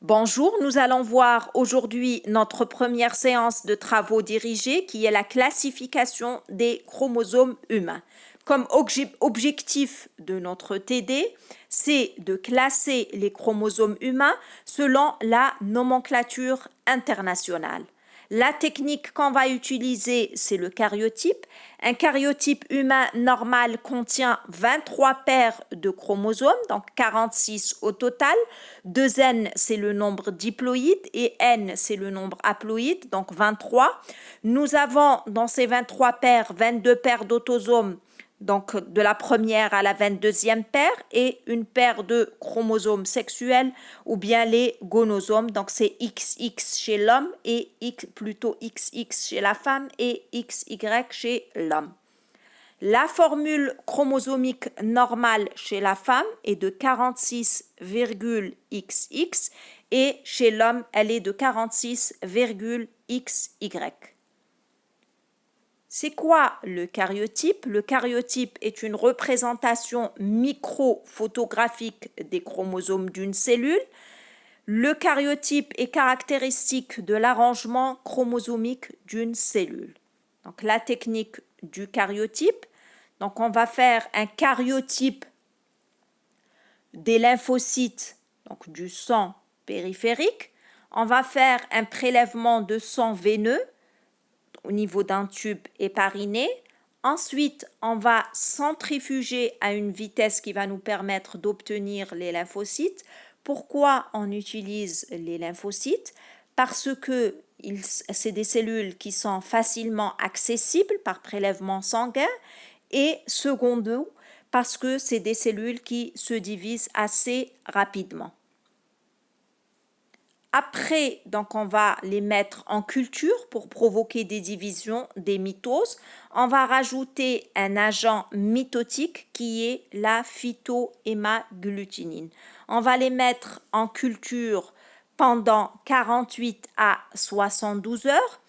Bonjour, nous allons voir aujourd'hui notre première séance de travaux dirigés qui est la classification des chromosomes humains. Comme objectif de notre TD, c'est de classer les chromosomes humains selon la nomenclature internationale. La technique qu'on va utiliser, c'est le karyotype. Un karyotype humain normal contient 23 paires de chromosomes, donc 46 au total. 2N, c'est le nombre diploïde et N, c'est le nombre haploïde, donc 23. Nous avons dans ces 23 paires 22 paires d'autosomes, donc de la première à la 22e paire, et une paire de chromosomes sexuels ou bien les gonosomes, donc c'est XX chez l'homme et plutôt XX chez la femme et XY chez l'homme. La formule chromosomique normale chez la femme est de 46,XX et chez l'homme, elle est de 46,XY. C'est quoi le karyotype? Le karyotype est une représentation microphotographique des chromosomes d'une cellule. Le karyotype est caractéristique de l'arrangement chromosomique d'une cellule. Donc la technique du karyotype, donc on va faire un karyotype des lymphocytes, donc du sang périphérique. On va faire un prélèvement de sang veineux au niveau d'un tube hépariné. Ensuite, on va centrifuger à une vitesse qui va nous permettre d'obtenir les lymphocytes. Pourquoi on utilise les lymphocytes? Parce que c'est des cellules qui sont facilement accessibles par prélèvement sanguin et secondo, parce que c'est des cellules qui se divisent assez rapidement. Après, donc on va les mettre en culture pour provoquer des divisions, des mitoses. On va rajouter un agent mitotique qui est la phytohémagglutinine. On va les mettre en culture pendant 48 à 72 heures.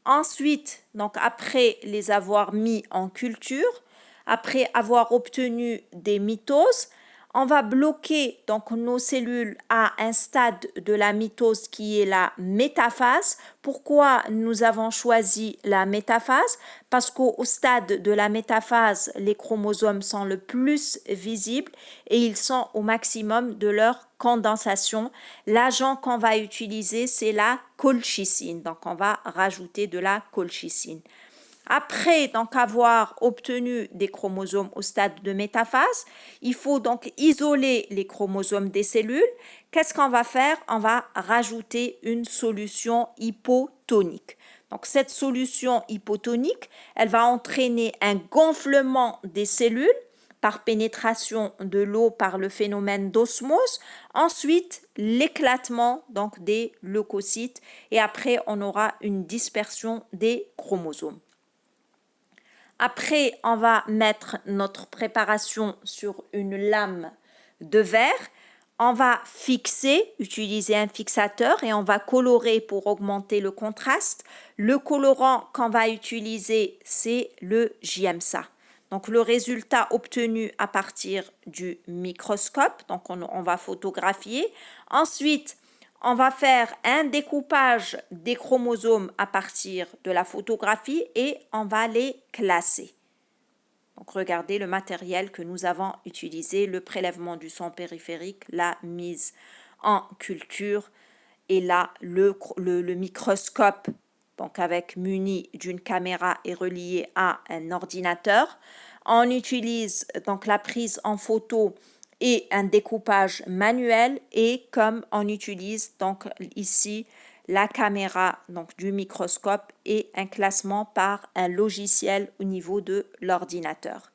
Ensuite, donc après les avoir mis en culture, après avoir obtenu des mitoses, on va bloquer donc nos cellules à un stade de la mitose qui est la métaphase. Pourquoi nous avons choisi la métaphase? Parce qu'au stade de la métaphase, les chromosomes sont le plus visibles et ils sont au maximum de leur condensation. L'agent qu'on va utiliser, c'est la colchicine. Donc, on va rajouter de la colchicine. Après donc avoir obtenu des chromosomes au stade de métaphase, il faut donc isoler les chromosomes des cellules. Qu'est-ce qu'on va faire? On va rajouter une solution hypotonique. Donc cette solution hypotonique, elle va entraîner un gonflement des cellules par pénétration de l'eau par le phénomène d'osmose. Ensuite, l'éclatement donc des leucocytes et après on aura une dispersion des chromosomes. Après, on va mettre notre préparation sur une lame de verre. On va fixer, utiliser un fixateur et on va colorer pour augmenter le contraste. Le colorant qu'on va utiliser, c'est le JMSA. Donc, le résultat obtenu à partir du microscope, donc on va photographier. Ensuite, on va faire un découpage des chromosomes à partir de la photographie et on va les classer. Donc regardez le matériel que nous avons utilisé, le prélèvement du sang périphérique, la mise en culture et là le microscope, donc avec muni d'une caméra et relié à un ordinateur. On utilise donc la prise en photo et un découpage manuel et comme on utilise donc ici la caméra donc du microscope et un classement par un logiciel au niveau de l'ordinateur.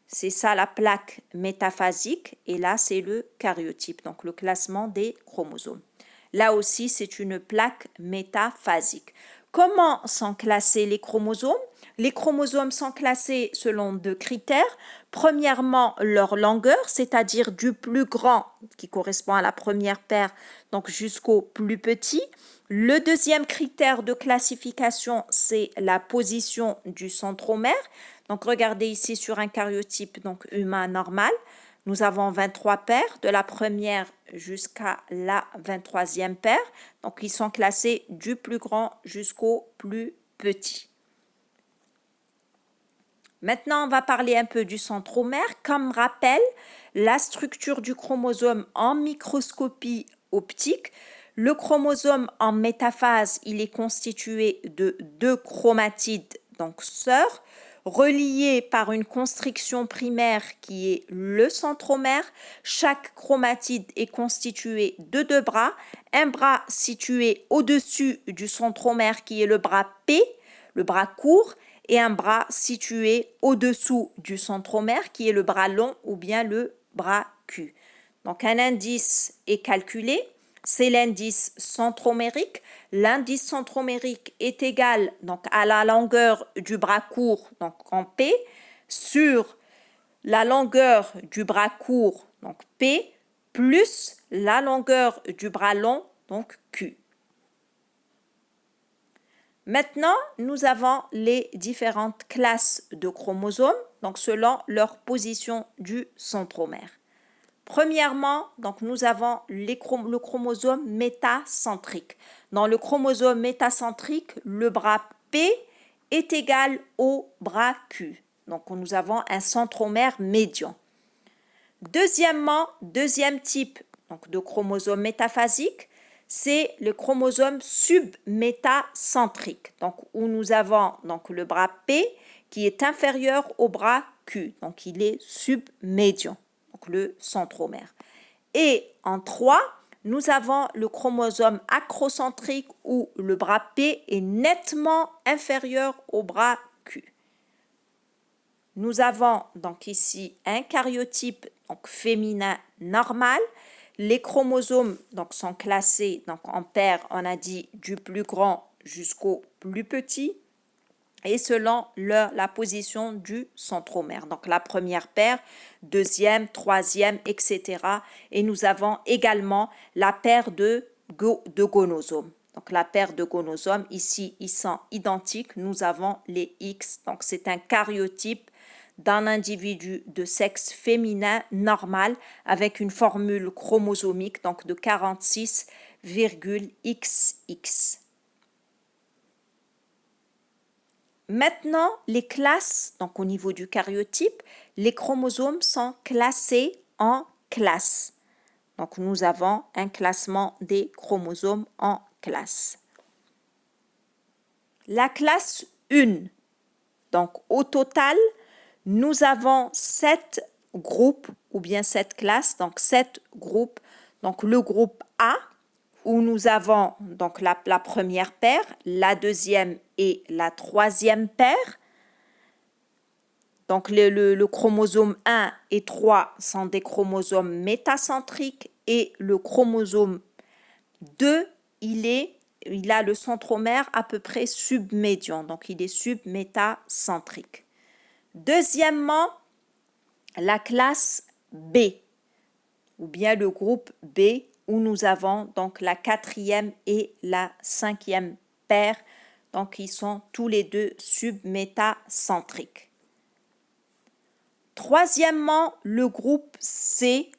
C'est ça la plaque métaphasique et là c'est le karyotype, donc le classement des chromosomes. Là aussi c'est une plaque métaphasique. Comment sont classés les chromosomes? Les chromosomes sont classés selon deux critères. Premièrement, leur longueur, c'est-à-dire du plus grand qui correspond à la première paire, donc jusqu'au plus petit. Le deuxième critère de classification, c'est la position du centromère. Donc regardez ici sur un karyotype donc humain normal. nous avons 23 paires, de la première jusqu'à la 23e paire. Donc, ils sont classés du plus grand jusqu'au plus petit. Maintenant, on va parler un peu du centromère. Comme rappel, la structure du chromosome en microscopie optique. Le chromosome en métaphase, il est constitué de 2 chromatides, donc sœurs, reliées par une constriction primaire qui est le centromère. Chaque chromatide est constitué de 2 bras, un bras situé au-dessus du centromère qui est le bras P, le bras court, et un bras situé au-dessous du centromère qui est le bras long ou bien le bras Q. Donc un indice est calculé, c'est l'indice centromérique. L'indice centromérique est égal donc à la longueur du bras court, donc en P, sur la longueur du bras court, donc P, plus la longueur du bras long, donc Q. Maintenant, nous avons les différentes classes de chromosomes, donc selon leur position du centromère. Premièrement, donc nous avons le chromosome métacentrique. Dans le chromosome métacentrique, le bras P est égal au bras Q. Donc nous avons un centromère médian. Deuxièmement, deuxième type donc, de chromosome métaphasique, c'est le chromosome submétacentrique, donc où nous avons donc le bras P qui est inférieur au bras Q, donc il est submédian, donc le centromère. Et en 3, nous avons le chromosome acrocentrique où le bras P est nettement inférieur au bras Q. Nous avons donc ici un karyotype donc féminin normal. Les chromosomes donc, sont classés donc, en paires, on a dit, du plus grand jusqu'au plus petit et selon la position du centromère. Donc la première paire, deuxième, troisième, etc. Et nous avons également la paire de gonosomes. Donc la paire de gonosomes, ici, ils sont identiques. Nous avons les X. Donc c'est un karyotype d'un individu de sexe féminin normal avec une formule chromosomique donc de 46,XX. Maintenant, les classes, donc au niveau du karyotype, les chromosomes sont classés en classes. Donc nous avons un classement des chromosomes en classes. La classe 1, donc au total, nous avons 7 groupes ou bien 7 classes, donc 7 groupes. Donc le groupe A, où nous avons donc la première paire, la deuxième et la troisième paire. Donc le chromosome 1 et 3 sont des chromosomes métacentriques et le chromosome 2, il a le centromère à peu près submédian, donc il est submétacentrique. Deuxièmement, la classe B, ou bien le groupe B, où nous avons donc la quatrième et la cinquième paire, donc ils sont tous les deux submétacentriques. Troisièmement, le groupe C,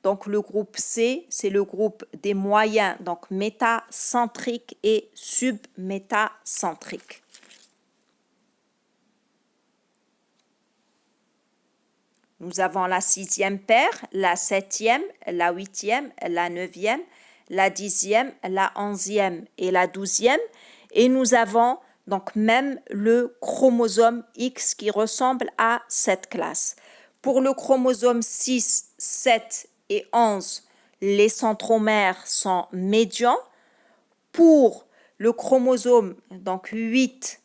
donc le groupe C, c'est le groupe des moyens, donc métacentriques et submétacentriques. Nous avons la sixième paire, la septième, la huitième, la neuvième, la dixième, la onzième et la douzième. Et nous avons donc même le chromosome X qui ressemble à cette classe. Pour le chromosome 6, 7 et 11, les centromères sont médians. Pour le chromosome donc 8,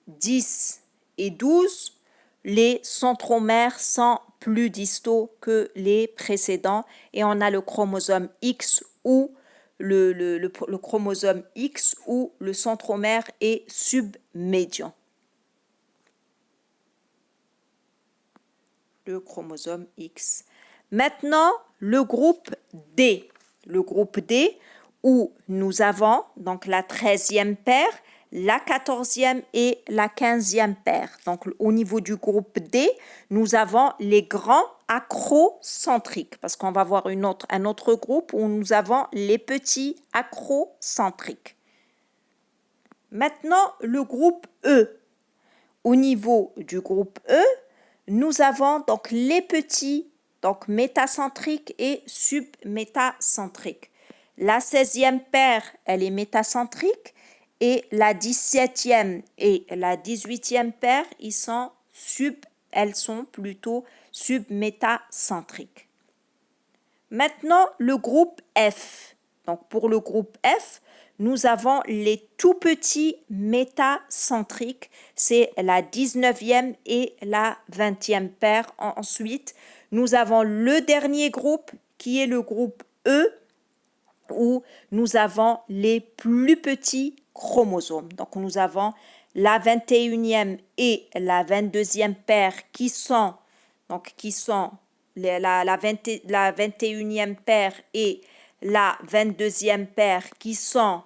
10 et 12, les centromères sont plus distaux que les précédents et on a le chromosome X ou le chromosome X où le centromère est submédian. Le chromosome X. Maintenant, le groupe D. Le groupe D où nous avons donc la 13e paire, la 14e et la 15e paire. Donc, au niveau du groupe D, nous avons les grands acrocentriques, parce qu'on va voir un autre groupe où nous avons les petits acrocentriques. Maintenant, le groupe E. Au niveau du groupe E, nous avons donc les petits, donc métacentriques et submétacentriques. La 16e paire, elle est métacentrique et la 17e et la 18e paire, elles sont plutôt submétacentriques. Maintenant, le groupe F. Donc, pour le groupe F, nous avons les tout petits métacentriques. C'est la 19e et la 20e paire. Ensuite, nous avons le dernier groupe qui est le groupe E, où nous avons les plus petits chromosomes. Donc, nous avons la 21e et la 22e paire qui sont la 21e paire et la 22e paire qui sont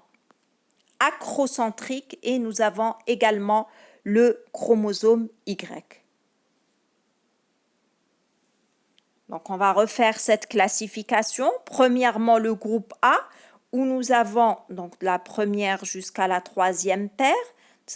acrocentriques, et nous avons également le chromosome Y. Donc, on va refaire cette classification. Premièrement, le groupe A, où nous avons donc la première jusqu'à la 3e paire.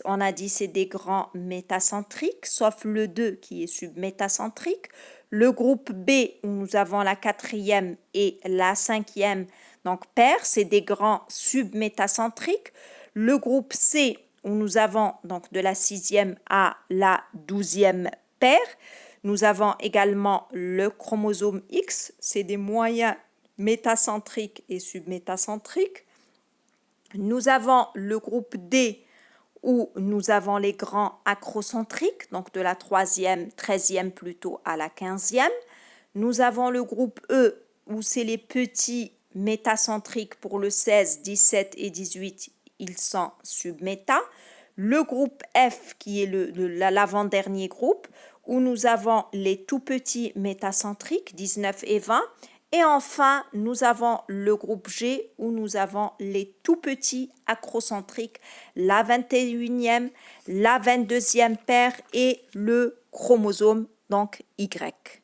On a dit c'est des grands métacentriques, sauf le 2 qui est submétacentrique. Le groupe B, où nous avons la 4e et la 5e donc paire, c'est des grands submétacentriques. Le groupe C, où nous avons donc de la 6e à la 12e paire. Nous avons également le chromosome X, c'est des moyens métacentriques et submétacentriques. Nous avons le groupe D, où nous avons les grands acrocentriques, donc de la 3e, 13e plutôt à la 15e. Nous avons le groupe E, où c'est les petits métacentriques pour le 16, 17 et 18, ils sont subméta. Le groupe F, qui est l'avant-dernier groupe, où nous avons les tout petits métacentriques, 19 et 20. Et enfin, nous avons le groupe G, où nous avons les tout petits acrocentriques, la 21e, la 22e paire et le chromosome, donc Y.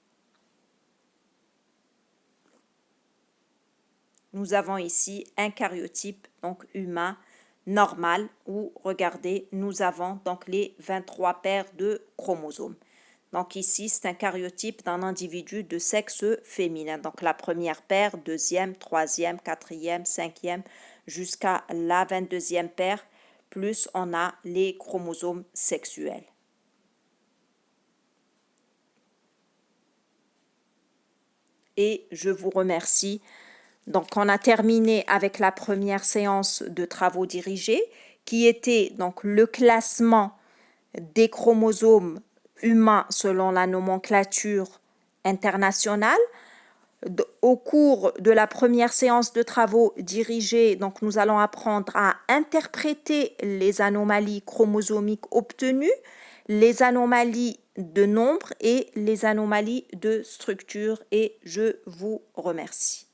Nous avons ici un karyotype donc humain normal, où, regardez, nous avons donc les 23 paires de chromosomes. Donc ici, c'est un karyotype d'un individu de sexe féminin. Donc la première paire, deuxième, troisième, quatrième, cinquième, jusqu'à la 22e paire, plus on a les chromosomes sexuels. Et je vous remercie. Donc on a terminé avec la première séance de travaux dirigés, qui était donc le classement des chromosomes humains selon la nomenclature internationale. Au cours de la première séance de travaux dirigés, donc nous allons apprendre à interpréter les anomalies chromosomiques obtenues, les anomalies de nombre et les anomalies de structure, et je vous remercie.